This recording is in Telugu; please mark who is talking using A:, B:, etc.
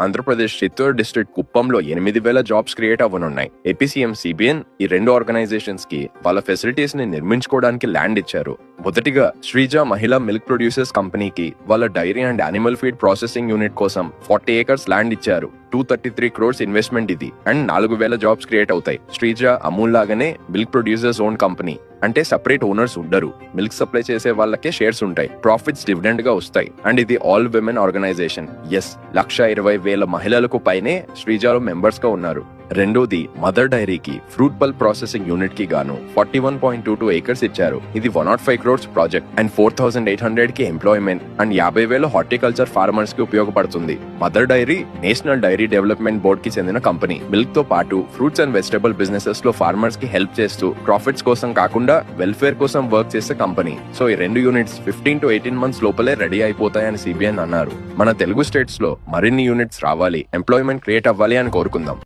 A: ఆంధ్రప్రదేశ్ చిత్తూరు డిస్ట్రిక్ట్ కుప్పంలో 8,000 జాబ్స్ క్రియేట్ అవ్వనున్నాయి. ఏపీ సీఎం సిబిఎన్ ఈ రెండు ఆర్గనైజేషన్స్ కి వాళ్ళ ఫెసిలిటీస్ ని నిర్మించుకోవడానికి ల్యాండ్ ఇచ్చారు. మొదటిగా శ్రీజ మహిళా మిల్క్ ప్రొడ్యూసర్స్ కంపెనీకి వాళ్ళ dairy and animal feed processing unit కోసం 40 acres ల్యాండ్ ఇచ్చారు. 233 crores ఇన్వెస్ట్మెంట్ ఇది అండ్ 4,000 జాబ్స్ క్రియేట్ అవుతాయి. శ్రీజ అమూల్ లాగానే మిల్క్ ప్రొడ్యూసర్స్ ఓన్ కంపెనీ, అంటే సెపరేట్ ఓనర్స్ ఉండరు. మిల్క్ సప్లై చేసే వాళ్ళకే షేర్స్ ఉంటాయి. ప్రాఫిట్స్ డివిడెండ్ గా వస్తాయి. అండ్ ఇది ఆల్ విమెన్ ఆర్గనైజేషన్. 1,20,000 మహిళలకు పైనే శ్రీజాలో మెంబర్స్ గా ఉన్నారు. రెండోది మదర్ డైరీకి ఫ్రూట్ పల్ప్ ప్రాసెసింగ్ యూనిట్ కి గాను 41.22 acres ఇచ్చారు. ఇది 105 crores ప్రాజెక్ట్ అండ్ 4,800 కి ఎంప్లాయ్మెంట్ అండ్ 50,000 హార్టికల్చర్ ఫార్మర్స్ కి ఉపయోగపడుతుంది. Mother Dairy National Dairy Development Board కి చెందిన కంపెనీ. మిల్క్ తో పాటు ఫ్రూట్స్ అండ్ వెజిటబుల్ బిజినెసెస్ లో ఫార్మర్స్ కి హెల్ప్ చేస్తూ ప్రాఫిట్స్ కోసం కాకుండా వెల్ఫేర్ కోసం వర్క్ చేసే కంపెనీ. సో ఈ రెండు యూనిట్స్ 15 to 18 months లోపలే రెడీ అయిపోతాయని సిబిఎన్ అన్నారు. మన తెలుగు స్టేట్స్ లో మరిన్ని యూనిట్స్ రావాలి, ఎంప్లాయ్మెంట్ క్రియేట్ అవ్వాలి అని కోరుకుందాం.